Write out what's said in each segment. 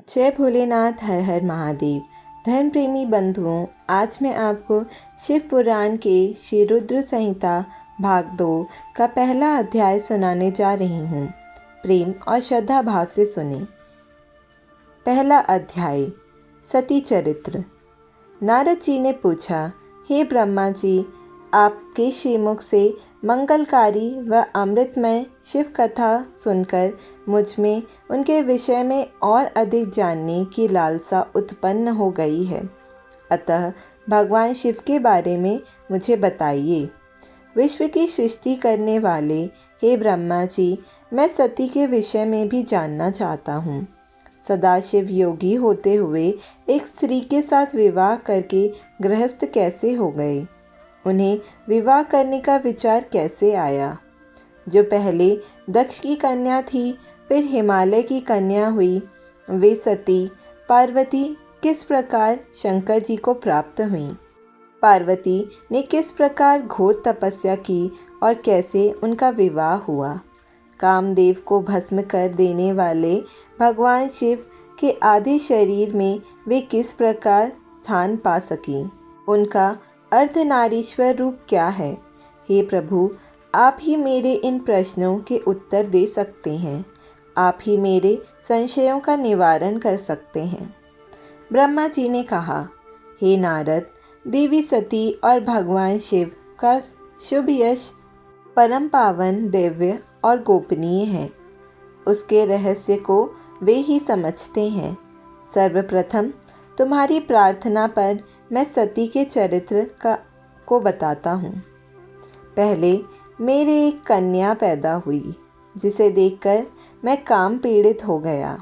जय भोलेनाथ, हर हर महादेव। धर्म प्रेमी बंधुओं, आज मैं आपको शिव पुराण के श्री रुद्र संहिता भाग 2 का पहला अध्याय सुनाने जा रही हूँ। प्रेम और श्रद्धा भाव से सुने। पहला अध्याय, सती चरित्र। नारद जी ने पूछा, हे ब्रह्मा जी, आपके श्रीमुख से मंगलकारी व अमृतमय शिव कथा सुनकर मुझ में उनके विषय में और अधिक जानने की लालसा उत्पन्न हो गई है। अतः भगवान शिव के बारे में मुझे बताइए। विश्व की सृष्टि करने वाले हे ब्रह्मा जी, मैं सती के विषय में भी जानना चाहता हूँ। सदाशिव योगी होते हुए एक स्त्री के साथ विवाह करके गृहस्थ कैसे हो गए? उन्हें विवाह करने का विचार कैसे आया? जो पहले दक्ष की कन्या थी, फिर हिमालय की कन्या हुई, वे सती पार्वती किस प्रकार शंकर जी को प्राप्त हुई? पार्वती ने किस प्रकार घोर तपस्या की और कैसे उनका विवाह हुआ? कामदेव को भस्म कर देने वाले भगवान शिव के आदि शरीर में वे किस प्रकार स्थान पा सकी? उनका अर्धनारीश्वर रूप क्या है? हे प्रभु, आप ही मेरे इन प्रश्नों के उत्तर दे सकते हैं। आप ही मेरे संशयों का निवारण कर सकते हैं। ब्रह्मा जी ने कहा, हे नारद, देवी सती और भगवान शिव का शुभ यश परम पावन, दिव्य और गोपनीय है। उसके रहस्य को वे ही समझते हैं। सर्वप्रथम तुम्हारी प्रार्थना पर मैं सती के चरित्र को बताता हूँ। पहले मेरे एक कन्या पैदा हुई, जिसे देखकर मैं काम पीड़ित हो गया।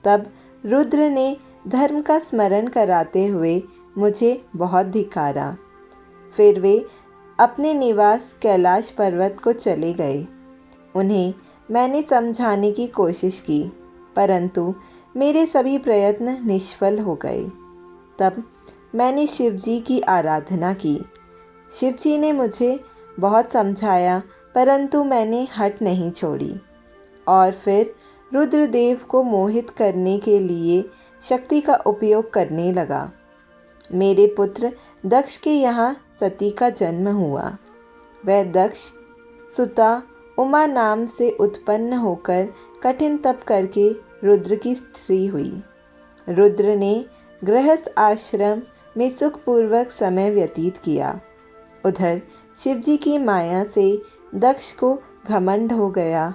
तब रुद्र ने धर्म का स्मरण कराते हुए मुझे बहुत धिक्कारा। फिर वे अपने निवास कैलाश पर्वत को चले गए। उन्हें मैंने समझाने की कोशिश की, परंतु मेरे सभी प्रयत्न निष्फल हो गए। तब मैंने शिवजी की आराधना की। शिवजी ने मुझे बहुत समझाया, परंतु मैंने हट नहीं छोड़ी और फिर रुद्रदेव को मोहित करने के लिए शक्ति का उपयोग करने लगा। मेरे पुत्र दक्ष के यहाँ सती का जन्म हुआ। वह दक्ष सुता उमा नाम से उत्पन्न होकर कठिन तप करके रुद्र की स्त्री हुई। रुद्र ने गृहस्थ आश्रम में सुखपूर्वक समय व्यतीत किया। उधर शिवजी की माया से दक्ष को घमंड हो गया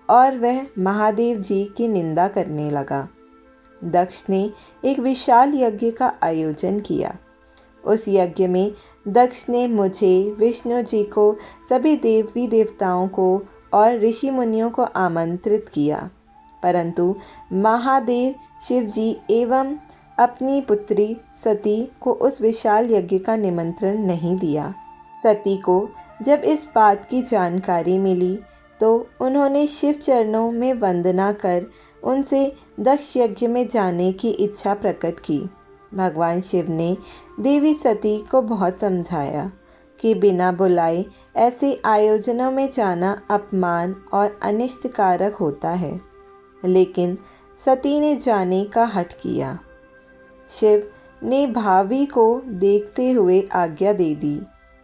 और वह महादेव जी की निंदा करने लगा। दक्ष ने एक विशाल यज्ञ का आयोजन किया। उस यज्ञ में दक्ष ने मुझे, विष्णु जी को, सभी देवी देवताओं को और ऋषि मुनियों को आमंत्रित किया, परंतु महादेव शिवजी एवं अपनी पुत्री सती को उस विशाल यज्ञ का निमंत्रण नहीं दिया। सती को जब इस बात की जानकारी मिली तो उन्होंने शिव चरणों में वंदना कर उनसे दक्ष यज्ञ में जाने की इच्छा प्रकट की। भगवान शिव ने देवी सती को बहुत समझाया कि बिना बुलाए ऐसे आयोजनों में जाना अपमान और अनिष्टकारक होता है, लेकिन सती ने जाने का हठ किया। शिव ने भावी को देखते हुए आज्ञा दे दी।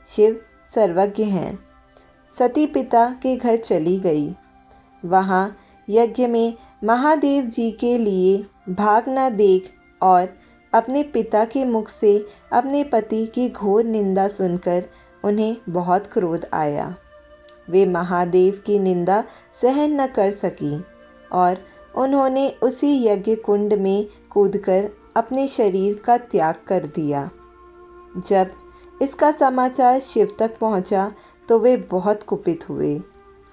शिव सर्वज्ञ हैं। सती पिता के घर चली गई। वहाँ यज्ञ में महादेव जी के लिए भाग न देख और अपने पिता के मुख से अपने पति की घोर निंदा सुनकर उन्हें बहुत क्रोध आया। वे महादेव की निंदा सहन न कर सकी और उन्होंने उसी यज्ञ कुंड में कूदकर अपने शरीर का त्याग कर दिया। जब इसका समाचार शिव तक पहुंचा तो वे बहुत कुपित हुए।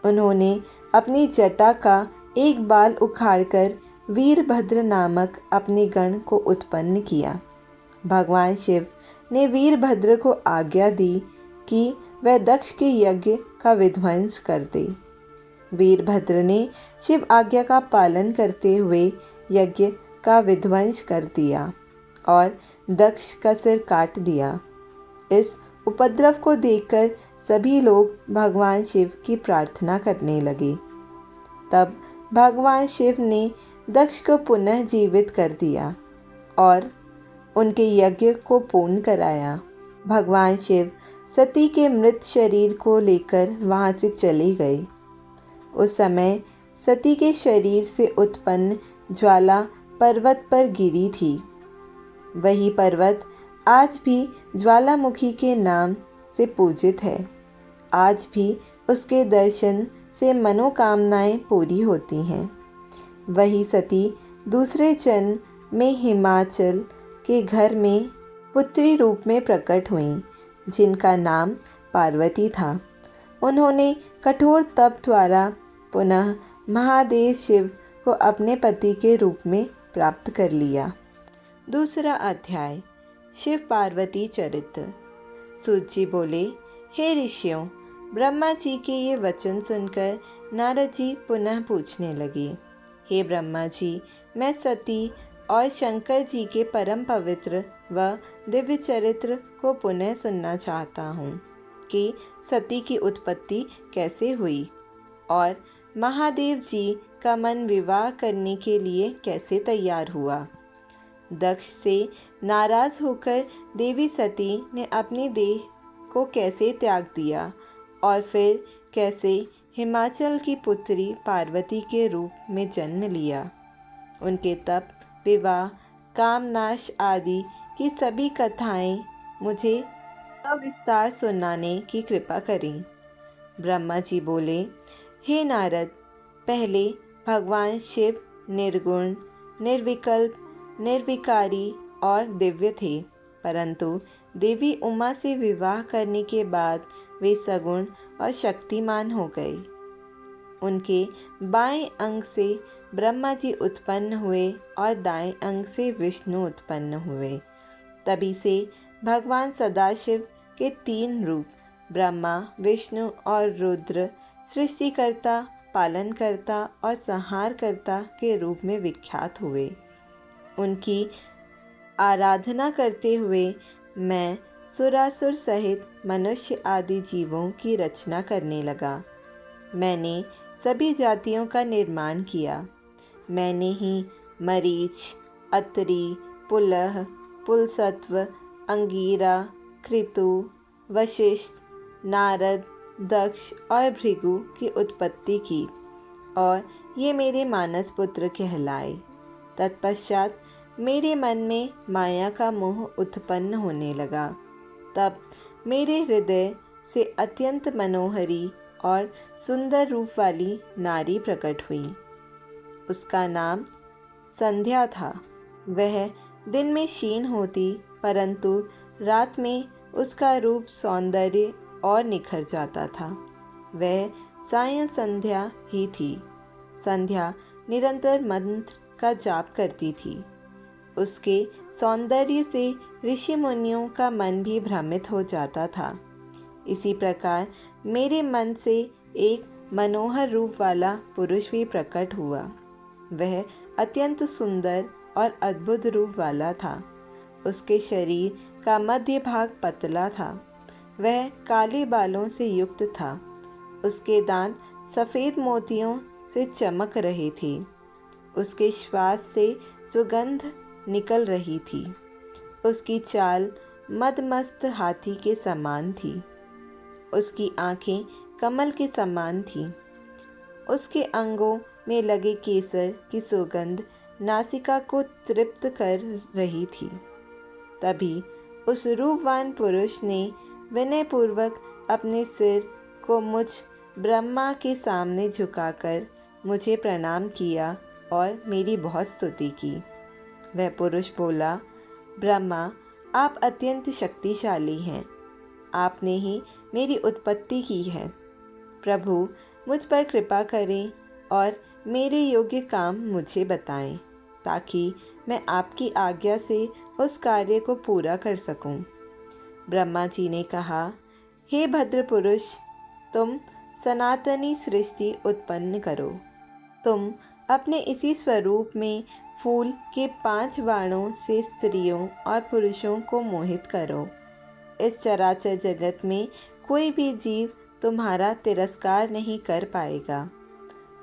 उन्होंने अपनी जटा का एक बाल उखाड़कर वीरभद्र नामक अपने गण को उत्पन्न किया। भगवान शिव ने वीरभद्र को आज्ञा दी कि वह दक्ष के यज्ञ का विध्वंस कर दे। वीरभद्र ने शिव आज्ञा का पालन करते हुए यज्ञ का विध्वंस कर दिया और दक्ष का सिर काट दिया। इस उपद्रव को देखकर सभी लोग भगवान शिव की प्रार्थना करने लगे। तब भगवान शिव ने दक्ष को पुनः जीवित कर दिया और उनके यज्ञ को पूर्ण कराया। भगवान शिव सती के मृत शरीर को लेकर वहाँ से चले गए। उस समय सती के शरीर से उत्पन्न ज्वाला पर्वत पर गिरी थी। वही पर्वत आज भी ज्वालामुखी के नाम से पूजित है। आज भी उसके दर्शन से मनोकामनाएं पूरी होती हैं। वही सती दूसरे जन्म में हिमाचल के घर में पुत्री रूप में प्रकट हुईं, जिनका नाम पार्वती था। उन्होंने कठोर तप द्वारा पुनः महादेव शिव को अपने पति के रूप में प्राप्त कर लिया। दूसरा अध्याय, शिव पार्वती चरित्र। सूत जी बोले, हे ऋषियों, ब्रह्मा जी के ये वचन सुनकर नारद जी पुनः पूछने लगे, हे ब्रह्मा जी, मैं सती और शंकर जी के परम पवित्र व दिव्य चरित्र को पुनः सुनना चाहता हूँ कि सती की उत्पत्ति कैसे हुई और महादेव जी का मन विवाह करने के लिए कैसे तैयार हुआ। दक्ष से नाराज़ होकर देवी सती ने अपनी देह को कैसे त्याग दिया और फिर कैसे हिमाचल की पुत्री पार्वती के रूप में जन्म लिया। उनके तप, विवाह, कामनाश आदि की सभी कथाएं मुझे सविस्तार सुनाने की कृपा करें। ब्रह्मा जी बोले, हे नारद, पहले भगवान शिव निर्गुण, निर्विकल्प, निर्विकारी और दिव्य थे, परंतु देवी उमा से विवाह करने के बाद वे सगुण और शक्तिमान हो गए। उनके बाएं अंग से ब्रह्मा जी उत्पन्न हुए और दाएं अंग से विष्णु उत्पन्न हुए। तभी से भगवान सदाशिव के 3 रूप ब्रह्मा, विष्णु और रुद्र सृष्टिकर्ता, पालनकर्ता और संहारकर्ता के रूप में विख्यात हुए। उनकी आराधना करते हुए मैं सुरासुर सहित मनुष्य आदि जीवों की रचना करने लगा। मैंने सभी जातियों का निर्माण किया। मैंने ही मरीच, अत्रि, पुलह, पुलसत्व, अंगीरा, कृतु, वशिष्ठ, नारद, दक्ष और भृगु की उत्पत्ति की और ये मेरे मानस पुत्र कहलाए। तत्पश्चात मेरे मन में माया का मोह उत्पन्न होने लगा। तब मेरे हृदय से अत्यंत मनोहरी और सुंदर रूप वाली नारी प्रकट हुई। उसका नाम संध्या था। वह दिन में क्षीण होती, परंतु रात में उसका रूप सौंदर्य और निखर जाता था। वह सायं संध्या ही थी। संध्या निरंतर मंत्र का जाप करती थी। उसके सौंदर्य से ऋषि मुनियों का मन भी भ्रमित हो जाता था। इसी प्रकार मेरे मन से एक मनोहर रूप वाला पुरुष भी प्रकट हुआ। वह अत्यंत सुंदर और अद्भुत रूप वाला था। उसके शरीर का मध्य भाग पतला था। वह काले बालों से युक्त था। उसके दांत सफ़ेद मोतियों से चमक रहे थे। उसके श्वास से सुगंध निकल रही थी। उसकी चाल मदमस्त हाथी के समान थी। उसकी आंखें कमल के समान थीं। उसके अंगों में लगे केसर की सुगंध नासिका को तृप्त कर रही थी। तभी उस रूपवान पुरुष ने विनयपूर्वक अपने सिर को मुझ ब्रह्मा के सामने झुकाकर मुझे प्रणाम किया और मेरी बहुत स्तुति की। वह पुरुष बोला, ब्रह्मा, आप अत्यंत शक्तिशाली हैं। आपने ही मेरी उत्पत्ति की है। प्रभु, मुझ पर कृपा करें और मेरे योग्य काम मुझे बताएं, ताकि मैं आपकी आज्ञा से उस कार्य को पूरा कर सकूं। ब्रह्मा जी ने कहा, हे भद्र पुरुष, तुम सनातनी सृष्टि उत्पन्न करो। तुम अपने इसी स्वरूप में फूल के 5 बाणों से स्त्रियों और पुरुषों को मोहित करो। इस चराचर जगत में कोई भी जीव तुम्हारा तिरस्कार नहीं कर पाएगा।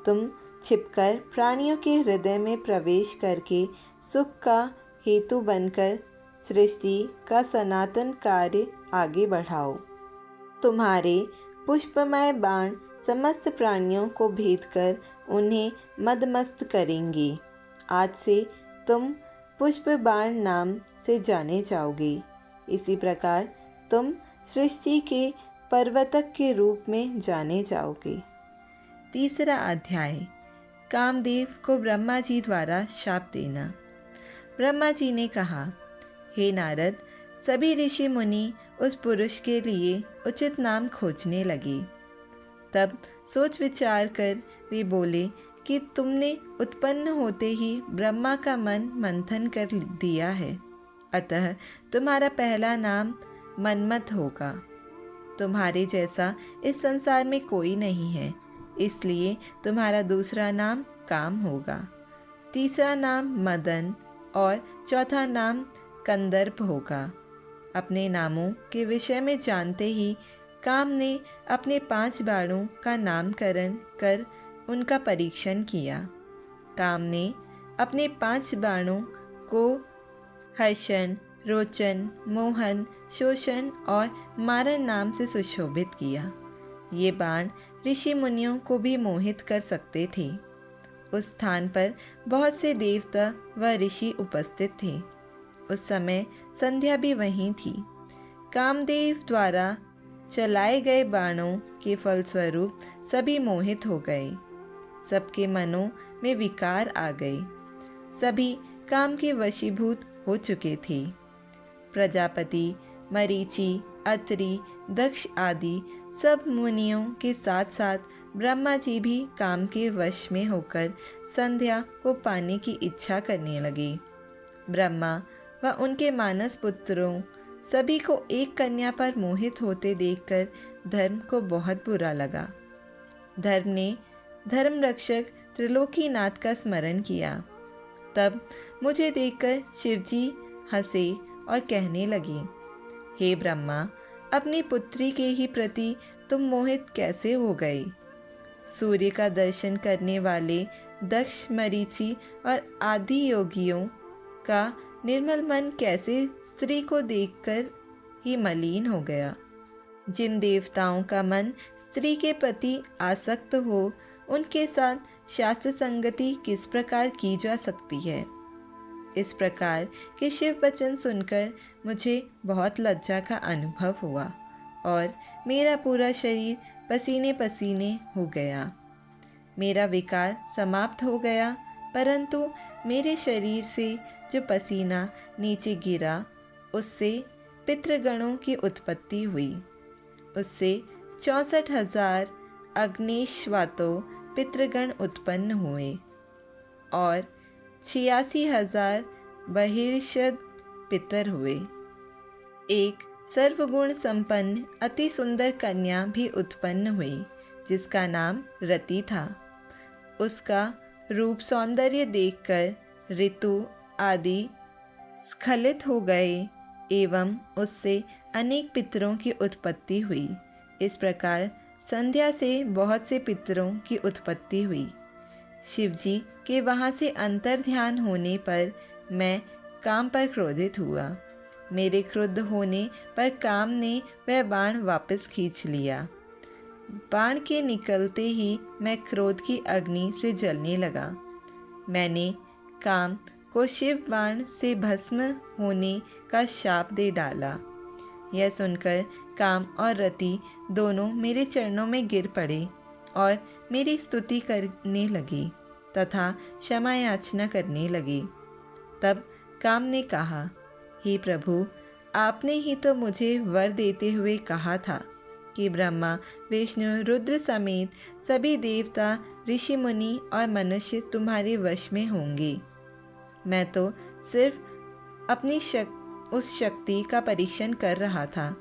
तुम छिपकर प्राणियों के हृदय में प्रवेश करके सुख का हेतु बनकर सृष्टि का सनातन कार्य आगे बढ़ाओ। तुम्हारे पुष्पमय बाण समस्त प्राणियों को भेद कर उन्हें मदमस्त करेंगे। आज से तुम पुष्प बाण नाम से जाने जाओगे। इसी प्रकार तुम सृष्टि के प्रवर्तक के रूप में जाने जाओगे। तीसरा अध्याय, कामदेव को ब्रह्मा जी द्वारा शाप देना। ब्रह्मा जी ने कहा, हे नारद, सभी ऋषि मुनि उस पुरुष के लिए उचित नाम खोजने लगे। तब सोच विचार कर वे बोले कि तुमने उत्पन्न होते ही ब्रह्मा का मन मंथन कर दिया है, अतः तुम्हारा पहला नाम मनमत होगा। तुम्हारे जैसा इस संसार में कोई नहीं है, इसलिए तुम्हारा दूसरा नाम काम होगा, तीसरा नाम मदन और चौथा नाम कंदर्प होगा। अपने नामों के विषय में जानते ही काम ने अपने 5 बाणों का नामकरण कर उनका परीक्षण किया। काम ने अपने 5 बाणों को हर्षण, रोचन, मोहन, शोषण और मारन नाम से सुशोभित किया। ये बाण ऋषि मुनियों को भी मोहित कर सकते थे। उस स्थान पर बहुत से देवता व ऋषि उपस्थित थे। उस समय संध्या भी वहीं थी। कामदेव द्वारा चलाए गए बाणों के फलस्वरूप सभी मोहित हो गए। सबके मनों में विकार आ गए। सभी काम के वशीभूत हो चुके थे। प्रजापति, मरीचि, अत्रि, दक्ष आदि सब मुनियों के साथ साथ ब्रह्मा जी भी काम के वश में होकर संध्या को पाने की इच्छा करने लगे। ब्रह्मा व उनके मानस पुत्रों सभी को एक कन्या पर मोहित होते देखकर धर्म को बहुत बुरा लगा। धर्म ने धर्म रक्षक त्रिलोकीनाथ का स्मरण किया। तब मुझे देखकर शिवजी हंसे और कहने लगे, हे ब्रह्मा, अपनी पुत्री के ही प्रति तुम मोहित कैसे हो गए? सूर्य का दर्शन करने वाले दक्ष, मरीचि और आदि योगियों का निर्मल मन कैसे स्त्री को देखकर ही मलिन हो गया? जिन देवताओं का मन स्त्री के प्रति आसक्त हो, उनके साथ शास्त्र संगति किस प्रकार की जा सकती है? इस प्रकार के शिव वचन सुनकर मुझे बहुत लज्जा का अनुभव हुआ और मेरा पूरा शरीर पसीने पसीने हो गया। मेरा विकार समाप्त हो गया, परंतु मेरे शरीर से जो पसीना नीचे गिरा, उससे पितृगणों की उत्पत्ति हुई। उससे 64,000 अग्निश्वातो पितृगण उत्पन्न हुए और 86,000 बहिर्षद पितर हुए। एक सर्वगुण संपन्न अति सुंदर कन्या भी उत्पन्न हुई, जिसका नाम रति था। उसका रूप सौंदर्य देखकर ऋतु आदि स्खलित हो गए एवं उससे अनेक पितरों की उत्पत्ति हुई। इस प्रकार संध्या से बहुत से पितरों की उत्पत्ति हुई। शिवजी के वहाँ से अंतर ध्यान होने पर मैं काम पर क्रोधित हुआ। मेरे क्रुद्ध होने पर काम ने वह बाण वापस खींच लिया। बाण के निकलते ही मैं क्रोध की अग्नि से जलने लगा। मैंने काम को शिव बाण से भस्म होने का शाप दे डाला। यह सुनकर काम और रति दोनों मेरे चरणों में गिर पड़े और मेरी स्तुति करने लगे तथा क्षमा याचना करने लगे। तब काम ने कहा, हे प्रभु, आपने ही तो मुझे वर देते हुए कहा था कि ब्रह्मा, विष्णु, रुद्र समेत सभी देवता, ऋषि मुनि और मनुष्य तुम्हारे वश में होंगे। मैं तो सिर्फ अपनी उस शक्ति का परीक्षण कर रहा था,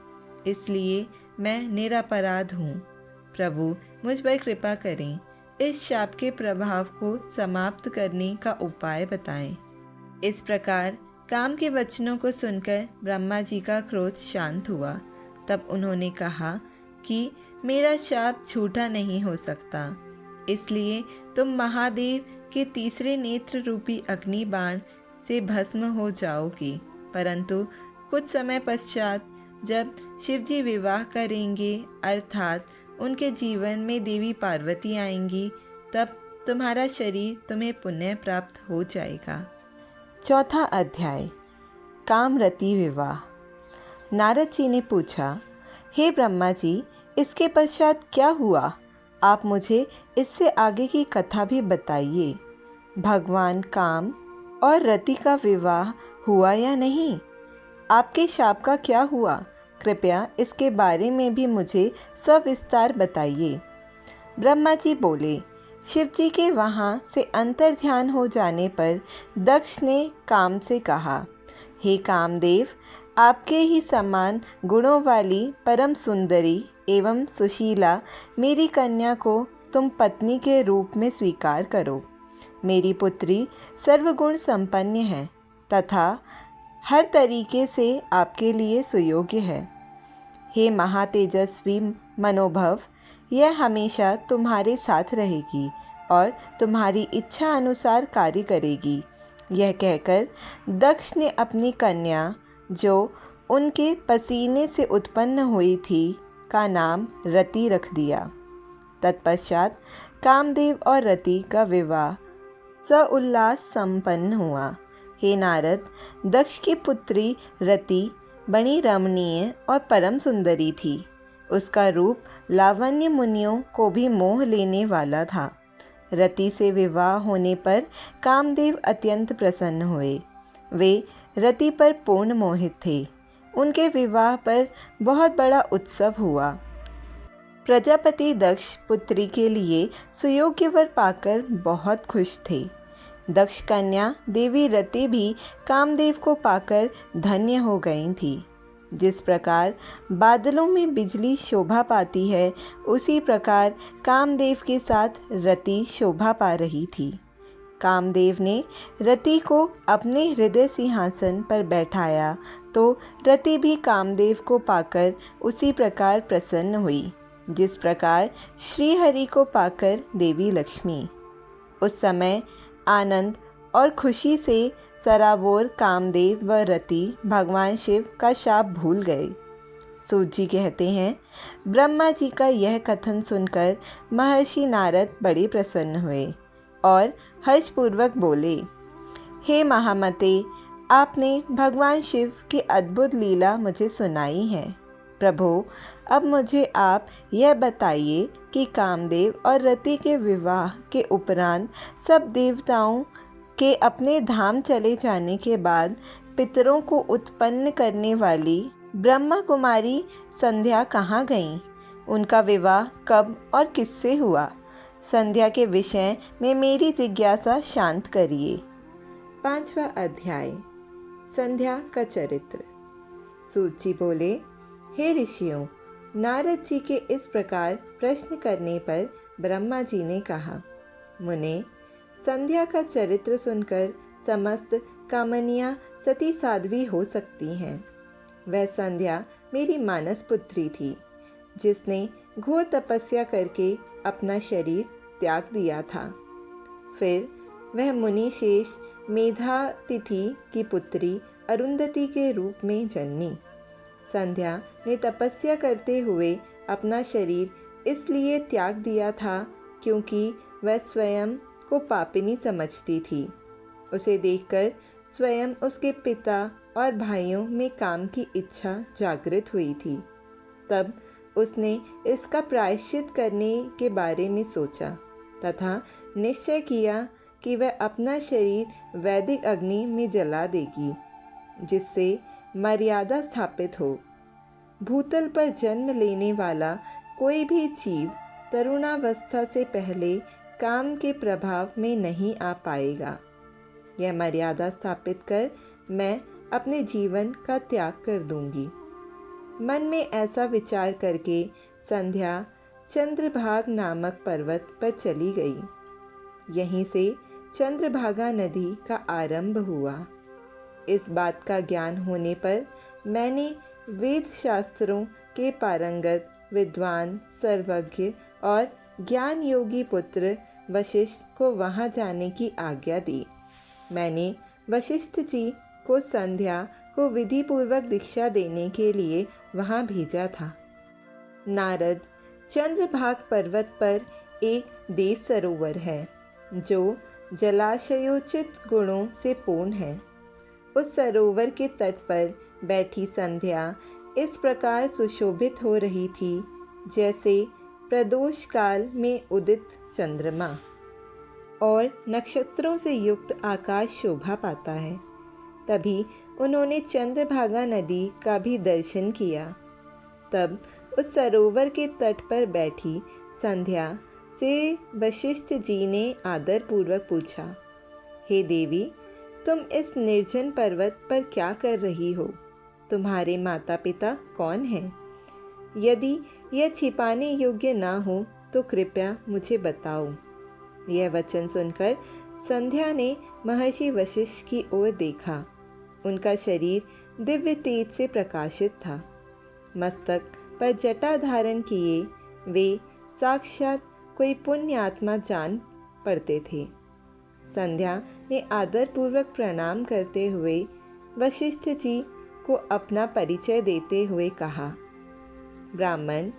इसलिए मैं निरपराध हूँ। प्रभु, मुझ पर कृपा करें। इस शाप के प्रभाव को समाप्त करने का उपाय बताएं। इस प्रकार काम के वचनों को सुनकर ब्रह्मा जी का क्रोध शांत हुआ। तब उन्होंने कहा कि मेरा शाप झूठा नहीं हो सकता। इसलिए तुम महादेव के तीसरे नेत्र रूपी अग्नि बाण से भस्म हो जाओगी। परंतु कुछ समय पश्चात जब शिवजी विवाह करेंगे अर्थात उनके जीवन में देवी पार्वती आएंगी, तब तुम्हारा शरीर तुम्हें पुनः प्राप्त हो जाएगा। चौथा अध्याय, कामरति विवाह। नारद जी ने पूछा, हे ब्रह्मा जी, इसके पश्चात क्या हुआ? आप मुझे इससे आगे की कथा भी बताइए। भगवान काम और रति का विवाह हुआ या नहीं? आपके शाप का क्या हुआ? कृपया इसके बारे में भी मुझे सविस्तार बताइए। ब्रह्मा जी बोले, शिवजी के वहाँ से अंतर ध्यान हो जाने पर दक्ष ने काम से कहा, हे कामदेव, आपके ही समान गुणों वाली परम सुंदरी एवं सुशीला मेरी कन्या को तुम पत्नी के रूप में स्वीकार करो। मेरी पुत्री सर्वगुण संपन्न है तथा हर तरीके से आपके लिए सुयोग्य है। हे महातेजस्वी मनोभव, यह हमेशा तुम्हारे साथ रहेगी और तुम्हारी इच्छा अनुसार कार्य करेगी। यह कहकर दक्ष ने अपनी कन्या, जो उनके पसीने से उत्पन्न हुई थी, का नाम रति रख दिया। तत्पश्चात कामदेव और रति का विवाह सउल्लास संपन्न हुआ। हे नारद, दक्ष की पुत्री रति बड़ी रमणीय और परम सुंदरी थी। उसका रूप लावण्य मुनियों को भी मोह लेने वाला था। रति से विवाह होने पर कामदेव अत्यंत प्रसन्न हुए। वे रति पर पूर्ण मोहित थे। उनके विवाह पर बहुत बड़ा उत्सव हुआ। प्रजापति दक्ष पुत्री के लिए सुयोग्य वर पाकर बहुत खुश थे। दक्ष कन्या देवी रति भी कामदेव को पाकर धन्य हो गई थी। जिस प्रकार बादलों में बिजली शोभा पाती है, उसी प्रकार कामदेव के साथ रति शोभा पा रही थी। कामदेव ने रति को अपने हृदय सिंहासन पर बैठाया तो रति भी कामदेव को पाकर उसी प्रकार प्रसन्न हुई, जिस प्रकार श्री हरि को पाकर देवी लक्ष्मी। उस समय आनंद और खुशी से सराबोर कामदेव व रति भगवान शिव का शाप भूल गए। सूत जी कहते हैं, ब्रह्मा जी का यह कथन सुनकर महर्षि नारद बड़े प्रसन्न हुए और हर्षपूर्वक बोले, हे महामते, आपने भगवान शिव की अद्भुत लीला मुझे सुनाई है। प्रभु, अब मुझे आप यह बताइए कि कामदेव और रति के विवाह के उपरांत सब देवताओं के अपने धाम चले जाने के बाद पितरों को उत्पन्न करने वाली ब्रह्मा कुमारी संध्या कहाँ गईं? उनका विवाह कब और किससे हुआ? संध्या के विषय में मेरी जिज्ञासा शांत करिए। 5वां अध्याय, संध्या का चरित्र। सूत जी बोले, हे ऋषियों, नारद जी के इस प्रकार प्रश्न करने पर ब्रह्मा जी ने कहा, मुने, संध्या का चरित्र सुनकर समस्त कामनियाँ सती साध्वी हो सकती हैं। वह संध्या मेरी मानस पुत्री थी, जिसने घोर तपस्या करके अपना शरीर त्याग दिया था। फिर वह मुनि शेष मेधातिथि की पुत्री अरुंधति के रूप में जन्मी। संध्या ने तपस्या करते हुए अपना शरीर इसलिए त्याग दिया था क्योंकि वह स्वयं को पापिनी समझती थी। उसे देखकर स्वयं उसके पिता और भाइयों में काम की इच्छा जागृत हुई थी। तब उसने इसका प्रायश्चित करने के बारे में सोचा तथा निश्चय किया कि वह अपना शरीर वैदिक अग्नि में जला देगी, जिससे मर्यादा स्थापित हो। भूतल पर जन्म लेने वाला कोई भी जीव तरुणावस्था से पहले काम के प्रभाव में नहीं आ पाएगा। यह मर्यादा स्थापित कर मैं अपने जीवन का त्याग कर दूंगी। मन में ऐसा विचार करके संध्या चंद्रभाग नामक पर्वत पर चली गई। यहीं से चंद्रभागा नदी का आरंभ हुआ। इस बात का ज्ञान होने पर मैंने वेद शास्त्रों के पारंगत विद्वान, सर्वज्ञ और ज्ञान योगी पुत्र वशिष्ठ को वहाँ जाने की आज्ञा दी। मैंने वशिष्ठ जी को संध्या को विधि पूर्वक दीक्षा देने के लिए वहाँ भेजा था। नारद, चंद्रभाग पर्वत पर एक देव सरोवर है जो जलाशयोचित गुणों से पूर्ण है। उस सरोवर के तट पर बैठी संध्या इस प्रकार सुशोभित हो रही थी जैसे प्रदोष काल में उदित चंद्रमा और नक्षत्रों से युक्त आकाश शोभा पाता है। तभी उन्होंने चंद्रभागा नदी का भी दर्शन किया। तब उस सरोवर के तट पर बैठी संध्या से वशिष्ठ जी ने आदरपूर्वक पूछा, हे देवी, तुम इस निर्जन पर्वत पर क्या कर रही हो? तुम्हारे माता पिता कौन हैं? यदि यह छिपाने योग्य ना हो तो कृपया मुझे बताओ। यह वचन सुनकर संध्या ने महर्षि वशिष्ठ की ओर देखा। उनका शरीर दिव्य तेज से प्रकाशित था। मस्तक पर जटा धारण किए वे साक्षात कोई पुण्य आत्मा जान पड़ते थे। संध्या ने आदरपूर्वक प्रणाम करते हुए वशिष्ठ जी को अपना परिचय देते हुए कहा, ब्राह्मण,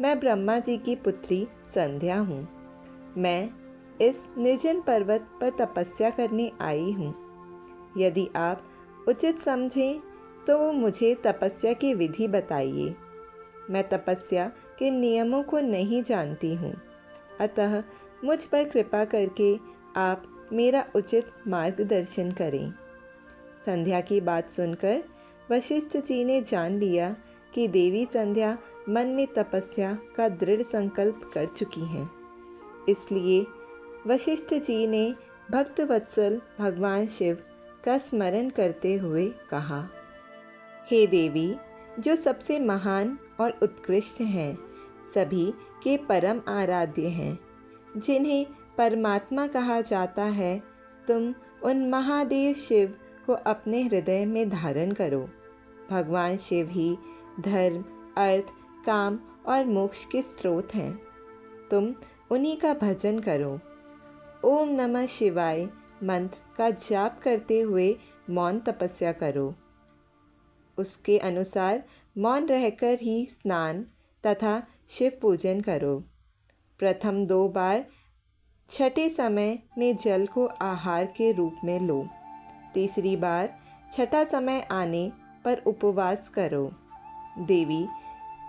मैं ब्रह्मा जी की पुत्री संध्या हूँ। मैं इस निर्जन पर्वत पर तपस्या करने आई हूँ। यदि आप उचित समझें तो मुझे तपस्या की विधि बताइए। मैं तपस्या के नियमों को नहीं जानती हूँ, अतः मुझ पर कृपा करके आप मेरा उचित मार्गदर्शन करें। संध्या की बात सुनकर वशिष्ठ जी ने जान लिया कि देवी संध्या मन में तपस्या का दृढ़ संकल्प कर चुकी हैं। इसलिए वशिष्ठ जी ने भक्तवत्सल भगवान शिव का स्मरण करते हुए कहा, हे देवी, जो सबसे महान और उत्कृष्ट हैं, सभी के परम आराध्य हैं, जिन्हें परमात्मा कहा जाता है, तुम उन महादेव शिव को अपने हृदय में धारण करो। भगवान शिव ही धर्म, अर्थ, काम और मोक्ष के स्रोत हैं। तुम उन्हीं का भजन करो। ओम नमः शिवाय मंत्र का जाप करते हुए मौन तपस्या करो। उसके अनुसार मौन रहकर ही स्नान तथा शिव पूजन करो। प्रथम 2 बार छठे समय में जल को आहार के रूप में लो। तीसरी बार छठा समय आने पर उपवास करो। देवी,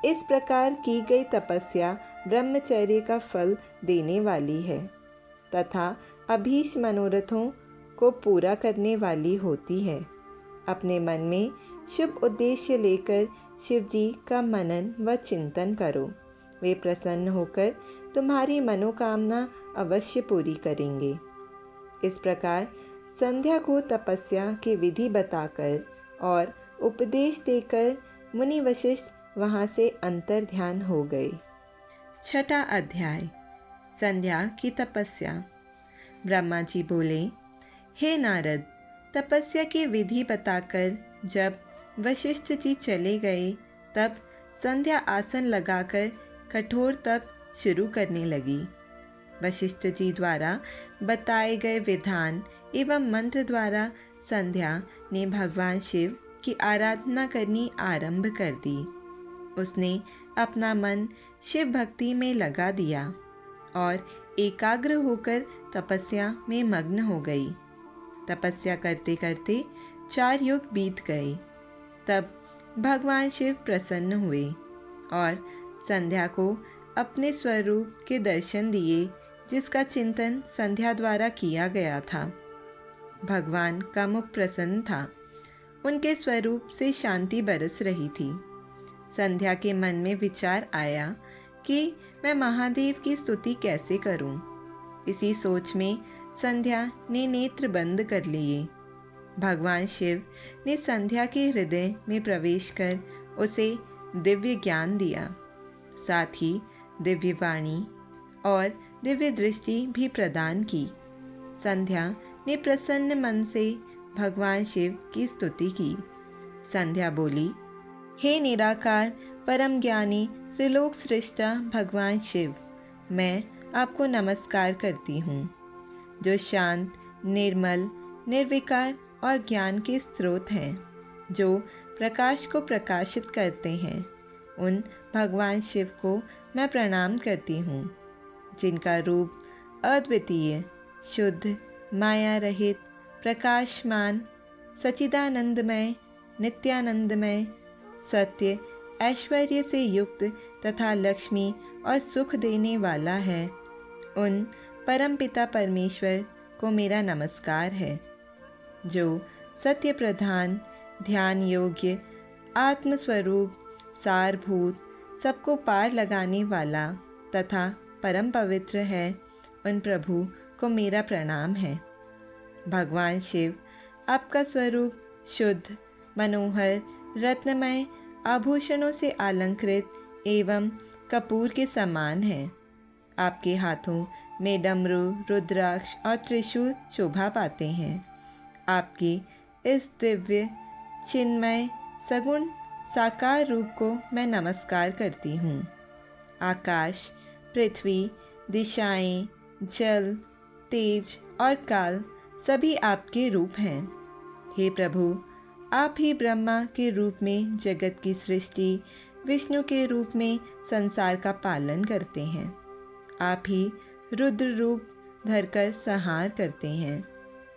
इस प्रकार की गई तपस्या ब्रह्मचर्य का फल देने वाली है तथा अभीष्ट मनोरथों को पूरा करने वाली होती है। अपने मन में शुभ उद्देश्य लेकर शिव जी का मनन व चिंतन करो। वे प्रसन्न होकर तुम्हारी मनोकामना अवश्य पूरी करेंगे। इस प्रकार संध्या को तपस्या की विधि बताकर और उपदेश देकर मुनि वशिष्ठ वहाँ से अंतर्ध्यान हो गए। छठा अध्याय, संध्या की तपस्या। ब्रह्मा जी बोले, हे नारद, तपस्या की विधि बताकर जब वशिष्ठ जी चले गए तब संध्या आसन लगाकर कठोर तप शुरू करने लगी। वशिष्ठ जी द्वारा बताए गए विधान एवं मंत्र द्वारा संध्या ने भगवान शिव की आराधना करनी आरंभ कर दी। उसने अपना मन शिव भक्ति में लगा दिया और एकाग्र होकर तपस्या में मग्न हो गई। तपस्या करते करते 4 युग बीत गए। तब भगवान शिव प्रसन्न हुए और संध्या को अपने स्वरूप के दर्शन दिए, जिसका चिंतन संध्या द्वारा किया गया था। भगवान का मुख प्रसन्न था। उनके स्वरूप से शांति बरस रही थी। संध्या के मन में विचार आया कि मैं महादेव की स्तुति कैसे करूं। इसी सोच में संध्या ने नेत्र बंद कर लिए। भगवान शिव ने संध्या के हृदय में प्रवेश कर उसे दिव्य ज्ञान दिया, साथ ही दिव्य वाणी और दिव्य दृष्टि भी प्रदान की। संध्या ने प्रसन्न मन से भगवान शिव की स्तुति की। संध्या बोली, हे निराकार परम ज्ञानी त्रिलोक सृष्टा भगवान शिव, मैं आपको नमस्कार करती हूँ, जो शांत, निर्मल, निर्विकार और ज्ञान के स्रोत हैं, जो प्रकाश को प्रकाशित करते हैं। उन भगवान शिव को मैं प्रणाम करती हूँ, जिनका रूप अद्वितीय, शुद्ध, माया रहित, प्रकाशमान, सच्चिदानंदमय, नित्यानंदमय, सत्य, ऐश्वर्य से युक्त तथा लक्ष्मी और सुख देने वाला है। उन परमपिता परमेश्वर को मेरा नमस्कार है, जो सत्य प्रधान, ध्यान योग्य, आत्मस्वरूप, सारभूत, सबको पार लगाने वाला तथा परम पवित्र है। उन प्रभु को मेरा प्रणाम है। भगवान शिव, आपका स्वरूप शुद्ध, मनोहर, रत्नमय, आभूषणों से अलंकृत एवं कपूर के समान है। आपके हाथों में डमरू, रुद्राक्ष और त्रिशूल शोभा पाते हैं। आपके इस दिव्य, चिन्मय, सगुण साकार रूप को मैं नमस्कार करती हूँ। आकाश, पृथ्वी, दिशाएं, जल, तेज और काल सभी आपके रूप हैं। हे प्रभु, आप ही ब्रह्मा के रूप में जगत की सृष्टि, विष्णु के रूप में संसार का पालन करते हैं। आप ही रुद्र रूप धरकर संहार करते हैं,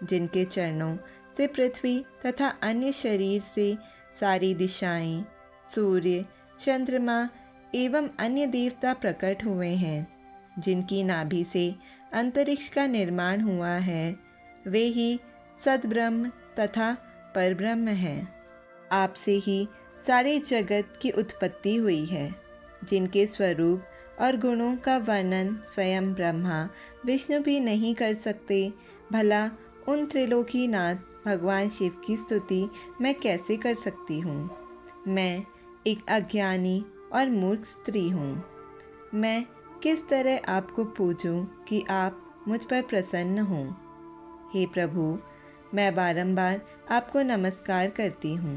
जिनके चरणों से पृथ्वी तथा अन्य शरीर से सारी दिशाएं, सूर्य, चंद्रमा एवं अन्य देवता प्रकट हुए हैं। जिनकी नाभि से अंतरिक्ष का निर्माण हुआ है, वे ही सद्ब्रह्म तथा परब्रह्म हैं। आपसे ही सारे जगत की उत्पत्ति हुई है, जिनके स्वरूप और गुणों का वर्णन स्वयं ब्रह्मा विष्णु भी नहीं कर सकते। भला उन त्रिलोकीनाथ भगवान शिव की स्तुति मैं कैसे कर सकती हूँ? मैं एक अज्ञानी और मूर्ख स्त्री हूँ। मैं किस तरह आपको पूजूं कि आप मुझ पर प्रसन्न हों? हे प्रभु, मैं बारंबार आपको नमस्कार करती हूँ।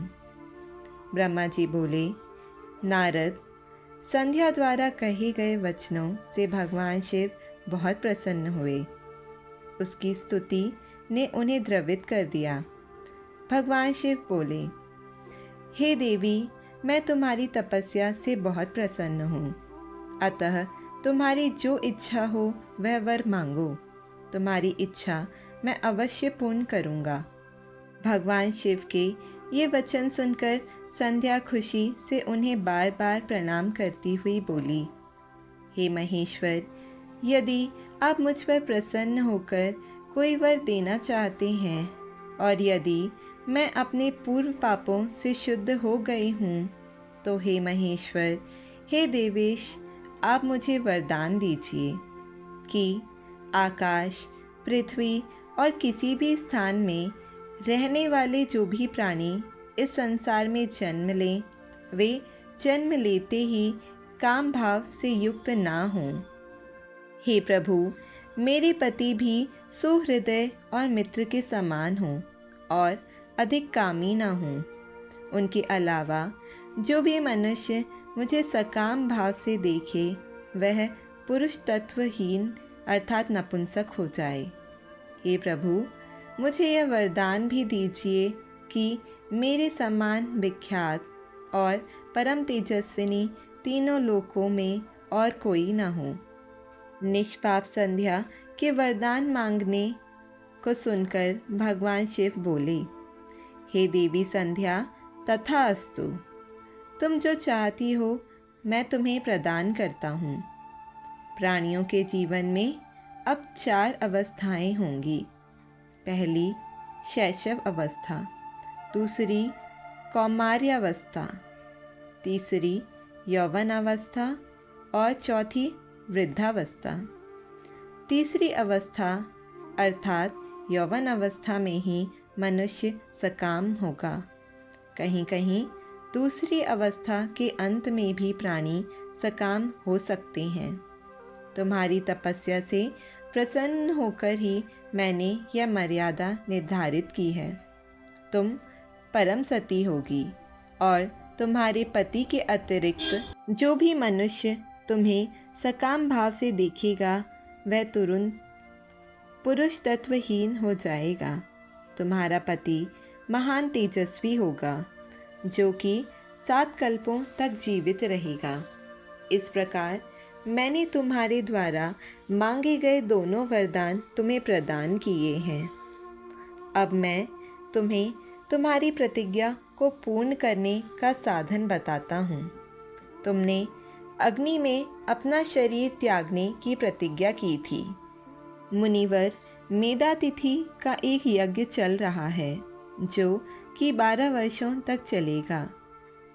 ब्रह्मा जी बोले, नारद, संध्या द्वारा कहे गए वचनों से भगवान शिव बहुत प्रसन्न हुए। उसकी स्तुति ने उन्हें द्रवित कर दिया। भगवान शिव बोले, हे देवी, मैं तुम्हारी तपस्या से बहुत प्रसन्न हूँ, अतः तुम्हारी जो इच्छा हो वह वर मांगो। तुम्हारी इच्छा मैं अवश्य पूर्ण करूँगा। भगवान शिव के ये वचन सुनकर संध्या खुशी से उन्हें बार बार प्रणाम करती हुई बोली, हे महेश्वर, यदि आप मुझ पर प्रसन्न होकर कोई वर देना चाहते हैं और यदि मैं अपने पूर्व पापों से शुद्ध हो गई हूँ, तो हे महेश्वर, हे देवेश, आप मुझे वरदान दीजिए कि आकाश, पृथ्वी और किसी भी स्थान में रहने वाले जो भी प्राणी इस संसार में जन्म लें, वे जन्म लेते ही काम भाव से युक्त ना हों। हे प्रभु, मेरे पति भी सुहृदय और मित्र के समान हों और अधिक कामी ना हों। उनके अलावा जो भी मनुष्य मुझे सकाम भाव से देखे, वह पुरुष तत्वहीन अर्थात नपुंसक हो जाए। हे प्रभु, मुझे यह वरदान भी दीजिए कि मेरे समान विख्यात और परम तेजस्विनी तीनों लोकों में और कोई न हो। निष्पाप संध्या के वरदान मांगने को सुनकर भगवान शिव बोले, हे देवी संध्या, तथास्तु। तुम जो चाहती हो मैं तुम्हें प्रदान करता हूँ। प्राणियों के जीवन में अब 4 अवस्थाएं होंगी। पहली शैशव अवस्था, दूसरी कौमार्यावस्था, तीसरी यौवन अवस्था और चौथी वृद्धावस्था। तीसरी अवस्था अर्थात यौवन अवस्था में ही मनुष्य सकाम होगा। कहीं कहीं दूसरी अवस्था के अंत में भी प्राणी सकाम हो सकते हैं। तुम्हारी तपस्या से प्रसन्न होकर ही मैंने यह मर्यादा निर्धारित की है। तुम परम सती होगी और तुम्हारे पति के अतिरिक्त जो भी मनुष्य तुम्हें सकाम भाव से देखेगा वह तुरंत पुरुष तत्वहीन हो जाएगा। तुम्हारा पति महान तेजस्वी होगा जो कि 7 कल्पों तक जीवित रहेगा। इस प्रकार मैंने तुम्हारे द्वारा मांगे गए दोनों वरदान तुम्हें प्रदान किए हैं। अब मैं तुम्हें तुम्हारी प्रतिज्ञा को पूर्ण करने का साधन बताता हूँ। तुमने अग्नि में अपना शरीर त्यागने की प्रतिज्ञा की थी। मुनिवर मेधातिथि का एक यज्ञ चल रहा है जो कि 12 वर्षों तक चलेगा।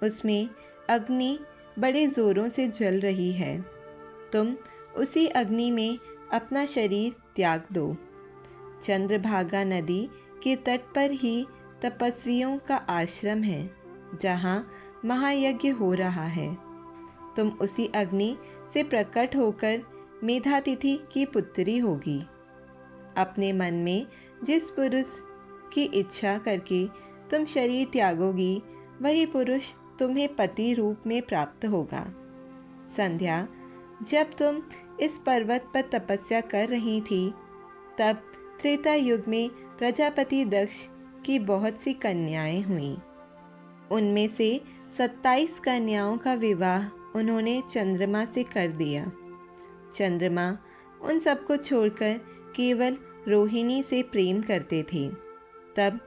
उसमें अग्नि बड़े जोरों से जल रही है। तुम उसी अग्नि में अपना शरीर त्याग दो। चंद्रभागा नदी के तट पर ही तपस्वियों का आश्रम है जहाँ महायज्ञ हो रहा है। तुम उसी अग्नि से प्रकट होकर मेधातिथि की पुत्री होगी। अपने मन में जिस पुरुष की इच्छा करके तुम शरीर त्यागोगी वही पुरुष तुम्हें पति रूप में प्राप्त होगा। संध्या, जब तुम इस पर्वत पर तपस्या कर रही थी तब त्रेता युग में प्रजापति दक्ष की बहुत सी कन्याएं हुईं। उनमें से 27 कन्याओं का विवाह उन्होंने चंद्रमा से कर दिया। चंद्रमा उन सबको छोड़कर केवल रोहिणी से प्रेम करते थे। तब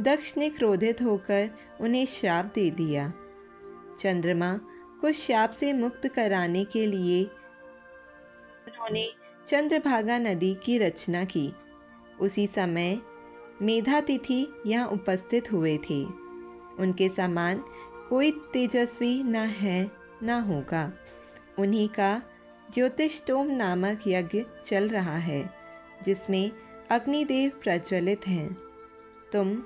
दक्ष ने क्रोधित होकर उन्हें श्राप दे दिया। चंद्रमा को श्राप से मुक्त कराने के लिए उन्होंने चंद्रभागा नदी की रचना की। उसी समय मेधातिथि यहाँ उपस्थित हुए थे। उनके समान कोई तेजस्वी न है न होगा। उन्हीं का ज्योतिष्टोम नामक यज्ञ चल रहा है जिसमें अग्निदेव प्रज्वलित हैं। तुम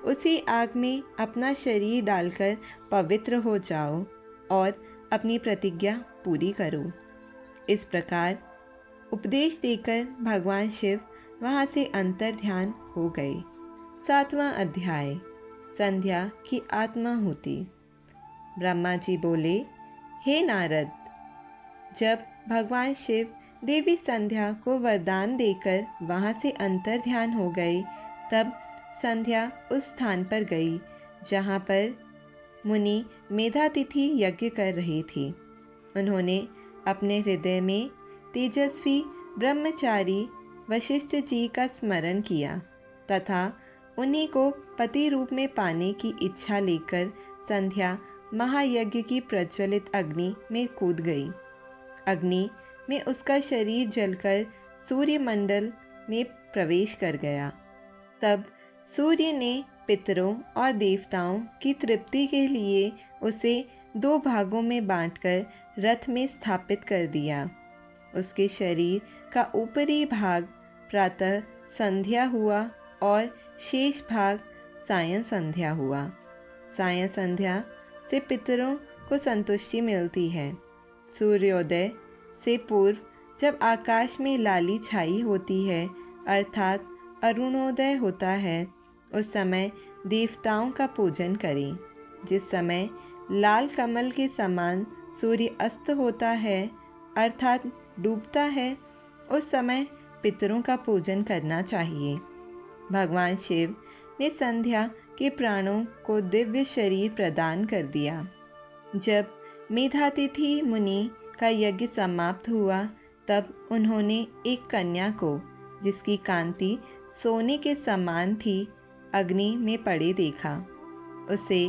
उसी आग में अपना शरीर डालकर पवित्र हो जाओ और अपनी प्रतिज्ञा पूरी करो। इस प्रकार उपदेश देकर भगवान शिव वहाँ से अंतर्ध्यान हो गए। 7वां अध्याय, संध्या की आत्माहुति। ब्रह्मा जी बोले, हे नारद, जब भगवान शिव देवी संध्या को वरदान देकर वहाँ से अंतर्ध्यान हो गए तब संध्या उस स्थान पर गई जहाँ पर मुनि मेधातिथि यज्ञ कर रहे थे। उन्होंने अपने हृदय में तेजस्वी ब्रह्मचारी वशिष्ठ जी का स्मरण किया तथा उन्हीं को पति रूप में पाने की इच्छा लेकर संध्या महायज्ञ की प्रज्वलित अग्नि में कूद गई। अग्नि में उसका शरीर जलकर सूर्यमंडल में प्रवेश कर गया। तब सूर्य ने पितरों और देवताओं की तृप्ति के लिए उसे 2 भागों में बांटकर रथ में स्थापित कर दिया। उसके शरीर का ऊपरी भाग प्रातः संध्या हुआ और शेष भाग सायं संध्या हुआ। सायं संध्या से पितरों को संतुष्टि मिलती है। सूर्योदय से पूर्व जब आकाश में लाली छाई होती है अर्थात अरुणोदय होता है, उस समय देवताओं का पूजन करें। जिस समय लाल कमल के समान सूर्य अस्त होता है अर्थात डूबता है, उस समय पितरों का पूजन करना चाहिए। भगवान शिव ने संध्या के प्राणों को दिव्य शरीर प्रदान कर दिया। जब मेधातिथि मुनि का यज्ञ समाप्त हुआ तब उन्होंने एक कन्या को, जिसकी कांति सोने के समान थी, अग्नि में पड़े देखा। उसे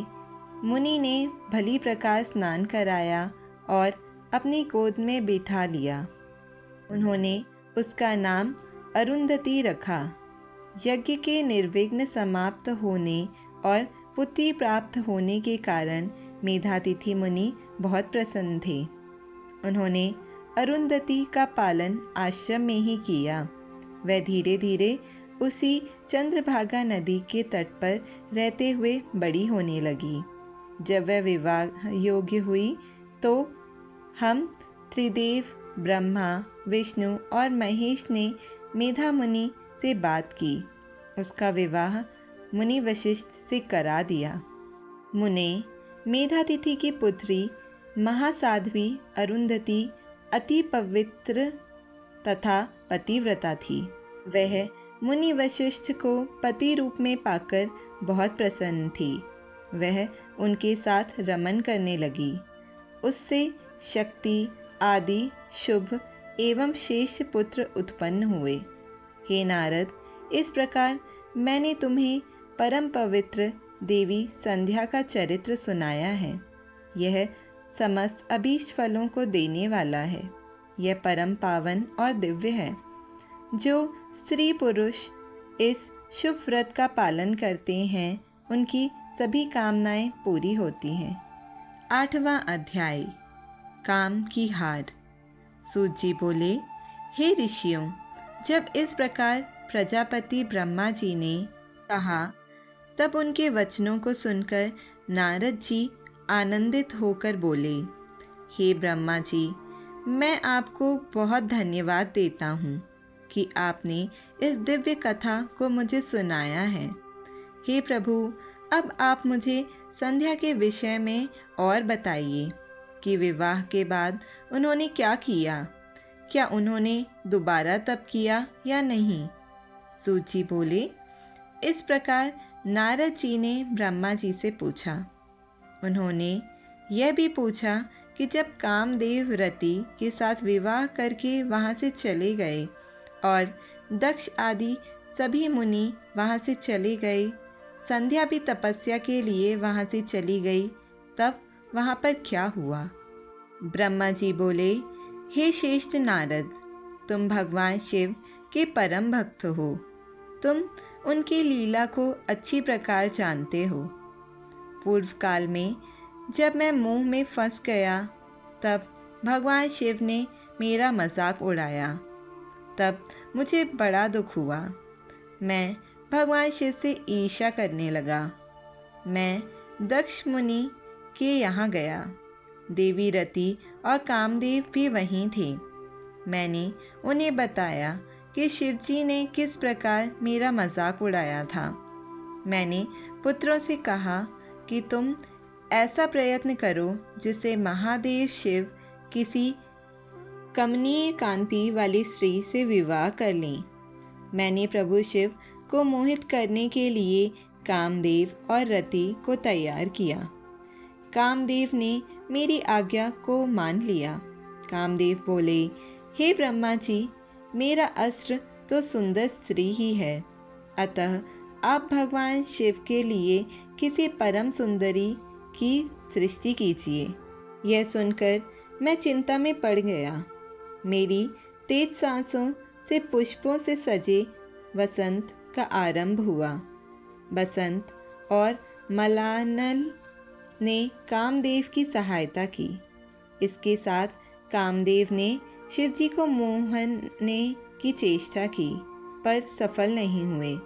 मुनि ने भली प्रकार स्नान कराया और अपनी गोद में बिठा लिया। उन्होंने उसका नाम अरुंधति रखा। यज्ञ के निर्विघ्न समाप्त होने और पुत्री प्राप्त होने के कारण मेधातिथि मुनि बहुत प्रसन्न थे। उन्होंने अरुंधति का पालन आश्रम में ही किया। वह धीरे धीरे उसी चंद्रभागा नदी के तट पर रहते हुए बड़ी होने लगी। जब वह विवाह योग्य हुई तो हम त्रिदेव ब्रह्मा, विष्णु और महेश ने मेधा मुनि से बात की। उसका विवाह मुनि वशिष्ठ से करा दिया। मुने मेधातिथि की पुत्री महासाध्वी अरुंधति अति पवित्र तथा पतिव्रता थी। वह मुनि वशिष्ठ को पति रूप में पाकर बहुत प्रसन्न थी। वह उनके साथ रमन करने लगी। उससे शक्ति आदि शुभ एवं शेष पुत्र उत्पन्न हुए। हे नारद, इस प्रकार मैंने तुम्हें परम पवित्र देवी संध्या का चरित्र सुनाया है। यह समस्त अभीष्ट फलों को देने वाला है। यह परम पावन और दिव्य है। जो स्त्री पुरुष इस शुभ व्रत का पालन करते हैं उनकी सभी कामनाएं पूरी होती हैं। 8वां अध्याय, काम की हार। सूत जी बोले, हे ऋषियों, जब इस प्रकार प्रजापति ब्रह्मा जी ने कहा तब उनके वचनों को सुनकर नारद जी आनंदित होकर बोले, हे ब्रह्मा जी, मैं आपको बहुत धन्यवाद देता हूँ कि आपने इस दिव्य कथा को मुझे सुनाया है। हे प्रभु, अब आप मुझे संध्या के विषय में और बताइए कि विवाह के बाद उन्होंने क्या किया। क्या उन्होंने दोबारा तप किया या नहीं? सूत जी बोले, इस प्रकार नारद जी ने ब्रह्मा जी से पूछा। उन्होंने यह भी पूछा कि जब कामदेव रति के साथ विवाह करके वहाँ से चले गए और दक्ष आदि सभी मुनि वहाँ से चले गए, संध्या भी तपस्या के लिए वहाँ से चली गई, तब वहाँ पर क्या हुआ? ब्रह्मा जी बोले, हे श्रेष्ठ नारद, तुम भगवान शिव के परम भक्त हो। तुम उनकी लीला को अच्छी प्रकार जानते हो। पूर्व काल में जब मैं मुंह में फंस गया तब भगवान शिव ने मेरा मजाक उड़ाया। तब मुझे बड़ा दुख हुआ। मैं भगवान शिव से ईर्ष्या करने लगा। मैं दक्ष मुनि के यहाँ गया। देवी रति और कामदेव भी वहीं थे। मैंने उन्हें बताया कि शिवजी ने किस प्रकार मेरा मजाक उड़ाया था। मैंने पुत्रों से कहा कि तुम ऐसा प्रयत्न करो जिससे महादेव शिव किसी कमनीय कांति वाली स्त्री से विवाह कर लें। मैंने प्रभु शिव को मोहित करने के लिए कामदेव और रति को तैयार किया। कामदेव ने मेरी आज्ञा को मान लिया। कामदेव बोले, हे ब्रह्मा जी, मेरा अस्त्र तो सुंदर स्त्री ही है, अतः आप भगवान शिव के लिए किसी परम सुंदरी की सृष्टि कीजिए। यह सुनकर मैं चिंता में पड़ गया। मेरी तेज सांसों से पुष्पों से सजे वसंत का आरंभ हुआ। बसंत और मलानल ने कामदेव की सहायता की। इसके साथ कामदेव ने शिवजी को मोहने की चेष्टा की, पर सफल नहीं हुए।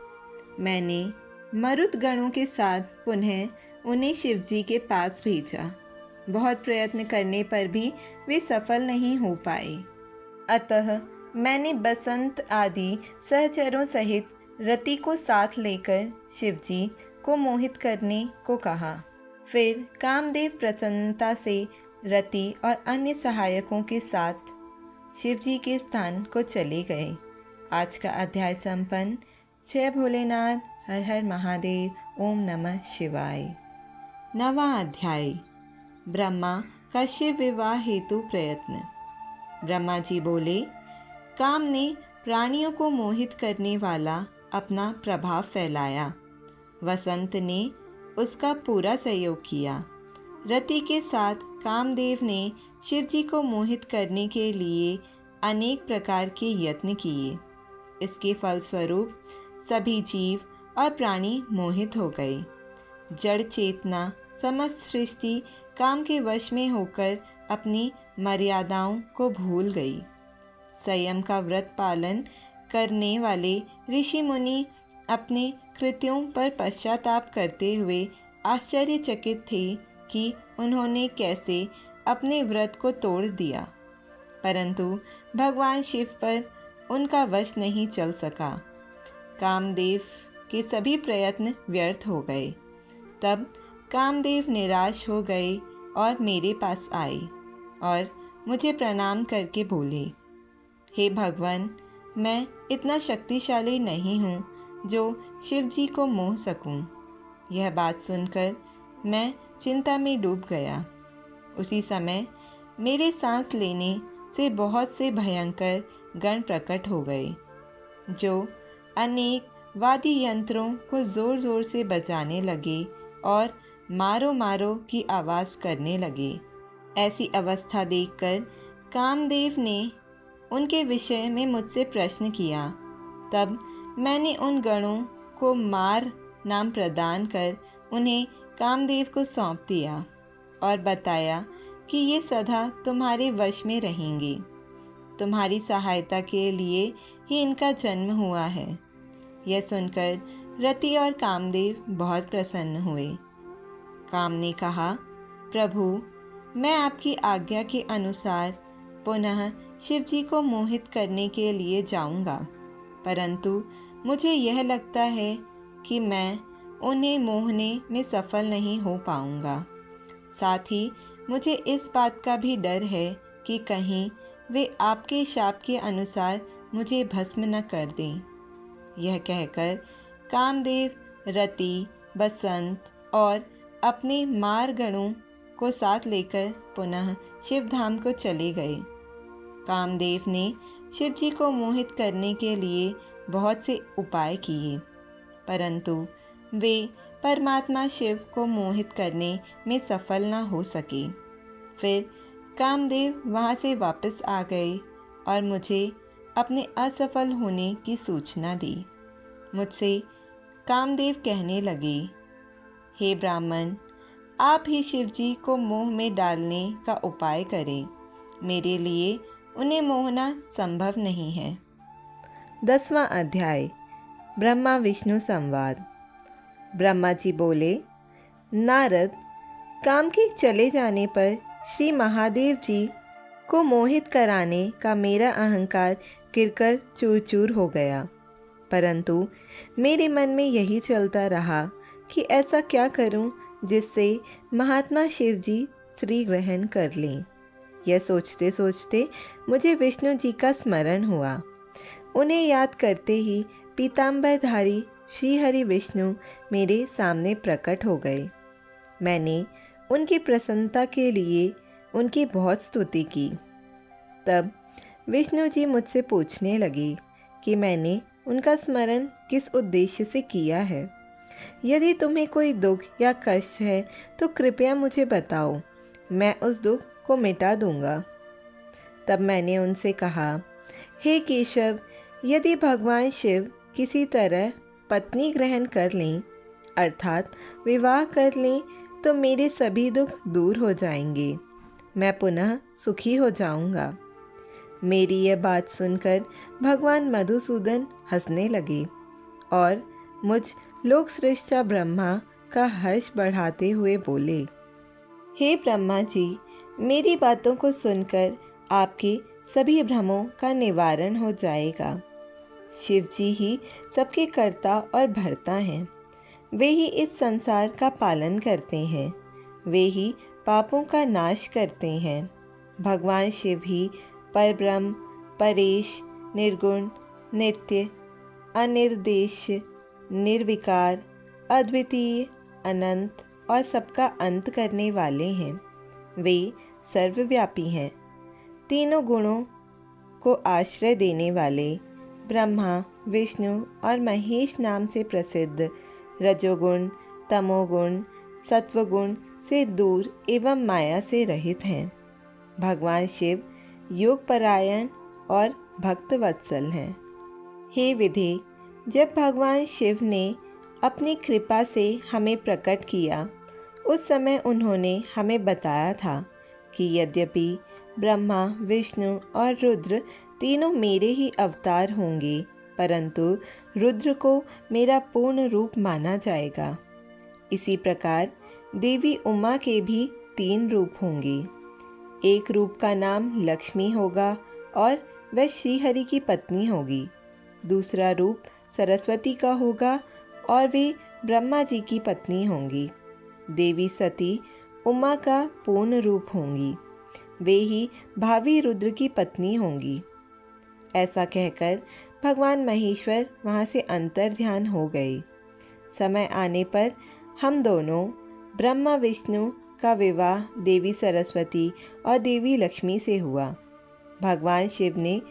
मैंने मरुत गणों के साथ पुनः उन्हें शिवजी के पास भेजा। बहुत प्रयत्न करने पर भी वे सफल नहीं हो पाए। अतः मैंने बसंत आदि सहचरों सहित रति को साथ लेकर शिवजी को मोहित करने को कहा। फिर कामदेव प्रसन्नता से रति और अन्य सहायकों के साथ शिवजी के स्थान को चले गए। आज का अध्याय संपन्न। जय भोलेनाथ, हर हर महादेव, ओम नमः शिवाय। 9वां अध्याय, ब्रह्मा का शिव विवाह हेतु प्रयत्न। ब्रह्मा जी बोले, काम ने प्राणियों को मोहित करने वाला अपना प्रभाव फैलाया। वसंत ने उसका पूरा सहयोग किया। रति के साथ कामदेव ने शिवजी को मोहित करने के लिए अनेक प्रकार के यत्न किए। इसके फलस्वरूप सभी जीव और प्राणी मोहित हो गए। जड़ चेतना समस्त सृष्टि काम के वश में होकर अपनी मर्यादाओं को भूल गई। संयम का व्रत पालन करने वाले ऋषि मुनि अपने कृत्यों पर पश्चाताप करते हुए आश्चर्यचकित थे कि उन्होंने कैसे अपने व्रत को तोड़ दिया, परंतु भगवान शिव पर उनका वश नहीं चल सका। कामदेव के सभी प्रयत्न व्यर्थ हो गए। तब कामदेव निराश हो गए और मेरे पास आए और मुझे प्रणाम करके बोले, हे भगवान, मैं इतना शक्तिशाली नहीं हूँ जो शिव जी को मोह सकूँ। यह बात सुनकर मैं चिंता में डूब गया। उसी समय मेरे सांस लेने से बहुत से भयंकर गण प्रकट हो गए, जो अनेक वाद्य यंत्रों को ज़ोर ज़ोर से बजाने लगे और मारो मारो की आवाज़ करने लगे। ऐसी अवस्था देखकर कामदेव ने उनके विषय में मुझसे प्रश्न किया। तब मैंने उन गणों को मार नाम प्रदान कर उन्हें कामदेव को सौंप दिया और बताया कि ये सदा तुम्हारे वश में रहेंगे। तुम्हारी सहायता के लिए ही इनका जन्म हुआ है। यह सुनकर रति और कामदेव बहुत प्रसन्न हुए। काम ने कहा, प्रभु, मैं आपकी आज्ञा के अनुसार पुनः शिव जी को मोहित करने के लिए जाऊंगा, परंतु मुझे यह लगता है कि मैं उन्हें मोहने में सफल नहीं हो पाऊंगा। साथ ही मुझे इस बात का भी डर है कि कहीं वे आपके शाप के अनुसार मुझे भस्म न कर दें। यह कहकर कामदेव रति, बसंत और अपने मारगणों को साथ लेकर पुनः शिवधाम को चले गए। कामदेव ने शिव जी को मोहित करने के लिए बहुत से उपाय किए, परंतु वे परमात्मा शिव को मोहित करने में सफल न हो सके। फिर कामदेव वहाँ से वापस आ गए और मुझे अपने असफल होने की सूचना दी। मुझसे कामदेव कहने लगे, हे ब्राह्मण, आप ही शिव जी को मोह में डालने का उपाय करें। मेरे लिए उन्हें मोहना संभव नहीं है। 10वां अध्याय, ब्रह्मा विष्णु संवाद। ब्रह्मा जी बोले, नारद, काम के चले जाने पर श्री महादेव जी को मोहित कराने का मेरा अहंकार गिरकर चूर चूर हो गया, परंतु मेरे मन में यही चलता रहा कि ऐसा क्या करूं जिससे महात्मा शिव जी श्री ग्रहण कर लें। यह सोचते सोचते मुझे विष्णु जी का स्मरण हुआ। उन्हें याद करते ही पीताम्बरधारी श्री हरि विष्णु मेरे सामने प्रकट हो गए। मैंने उनकी प्रसन्नता के लिए उनकी बहुत स्तुति की। तब विष्णु जी मुझसे पूछने लगे कि मैंने उनका स्मरण किस उद्देश्य से किया है। यदि तुम्हें कोई दुख या कष्ट है तो कृपया मुझे बताओ, मैं उस दुख को मिटा दूंगा। तब मैंने उनसे कहा, हे केशव, यदि भगवान शिव किसी तरह पत्नी ग्रहण कर लें, अर्थात विवाह कर लें, तो मेरे सभी दुख दूर हो जाएंगे, मैं पुनः सुखी हो जाऊंगा। मेरी यह बात सुनकर भगवान मधुसूदन हंसने लगे और मुझ लोक सृष्टा ब्रह्मा का हर्ष बढ़ाते हुए बोले, हे ब्रह्मा जी, मेरी बातों को सुनकर आपके सभी भ्रमों का निवारण हो जाएगा। शिव जी ही सबके कर्ता और भर्ता हैं। वे ही इस संसार का पालन करते हैं। वे ही पापों का नाश करते हैं। भगवान शिव ही परब्रह्म, परेश, निर्गुण, नित्य, अनिर्देश्य, निर्विकार, अद्वितीय, अनंत और सबका अंत करने वाले हैं। वे सर्वव्यापी हैं। तीनों गुणों को आश्रय देने वाले ब्रह्मा, विष्णु और महेश नाम से प्रसिद्ध रजोगुण, तमोगुण, सत्वगुण से दूर एवं माया से रहित हैं। भगवान शिव योगपरायण और भक्तवत्सल हैं। हे विधे, जब भगवान शिव ने अपनी कृपा से हमें प्रकट किया, उस समय उन्होंने हमें बताया था कि यद्यपि ब्रह्मा, विष्णु और रुद्र तीनों मेरे ही अवतार होंगे, परंतु रुद्र को मेरा पूर्ण रूप माना जाएगा। इसी प्रकार देवी उमा के भी 3 रूप होंगे। एक रूप का नाम लक्ष्मी होगा और वह श्रीहरि की पत्नी होगी। दूसरा रूप सरस्वती का होगा और वे ब्रह्मा जी की पत्नी होंगी। देवी सती उमा का पूर्ण रूप होंगी। वे ही भावी रुद्र की पत्नी होंगी। ऐसा कहकर भगवान महेश्वर वहाँ से अंतर्ध्यान हो गए। समय आने पर हम दोनों ब्रह्मा विष्णु का विवाह देवी सरस्वती और देवी लक्ष्मी से हुआ। भगवान शिव ने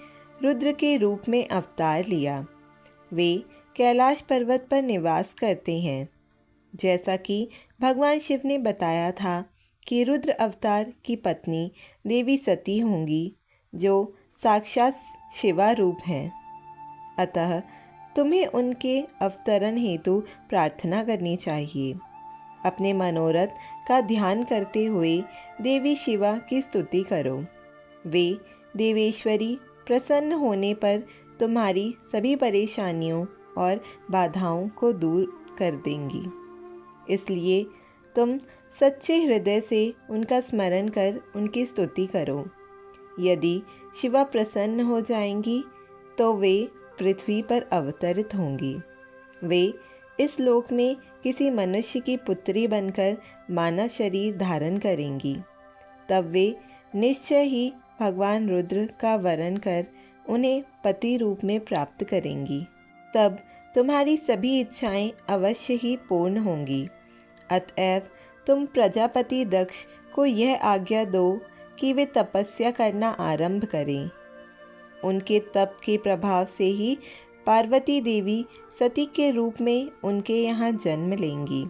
रुद्र के रूप में अवतार लिया। वे कैलाश पर्वत पर निवास करते हैं। जैसा कि भगवान शिव ने बताया था कि रुद्र अवतार की पत्नी देवी सती होंगी, जो साक्षात शिवा रूप हैं। अतः तुम्हें उनके अवतरण हेतु प्रार्थना करनी चाहिए। अपने मनोरथ का ध्यान करते हुए देवी शिवा की स्तुति करो। वे देवेश्वरी प्रसन्न होने पर तुम्हारी सभी परेशानियों और बाधाओं को दूर कर देंगी। इसलिए तुम सच्चे हृदय से उनका स्मरण कर उनकी स्तुति करो। यदि शिवा प्रसन्न हो जाएंगी तो वे पृथ्वी पर अवतरित होंगी। वे इस लोक में किसी मनुष्य की पुत्री बनकर मानव शरीर धारण करेंगी। तब वे निश्चय ही भगवान रुद्र का वरण कर उन्हें पति रूप में प्राप्त करेंगी। तब तुम्हारी सभी इच्छाएं अवश्य ही पूर्ण होंगी। अतएव तुम प्रजापति दक्ष को यह आज्ञा दो कि वे तपस्या करना आरंभ करें। उनके तप के प्रभाव से ही पार्वती देवी सती के रूप में उनके यहाँ जन्म लेंगी।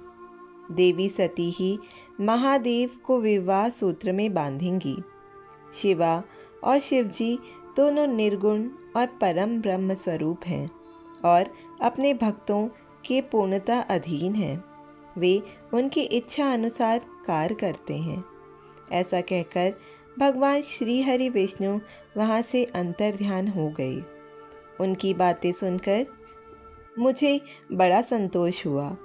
देवी सती ही महादेव को विवाह सूत्र में बांधेंगी। शिवा और शिवजी दोनों निर्गुण और परम ब्रह्म स्वरूप हैं और अपने भक्तों के पूर्णता अधीन हैं। वे उनकी इच्छा अनुसार कार्य करते हैं। ऐसा कहकर भगवान श्री हरि विष्णु वहाँ से अंतर्ध्यान हो गए। उनकी बातें सुनकर मुझे बड़ा संतोष हुआ,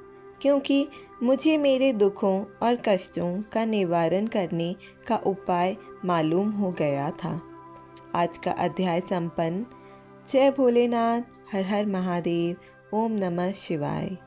क्योंकि मुझे मेरे दुखों और कष्टों का निवारण करने का उपाय मालूम हो गया था। आज का अध्याय संपन्न। जय भोलेनाथ। हर हर महादेव। ओम नमः शिवाय।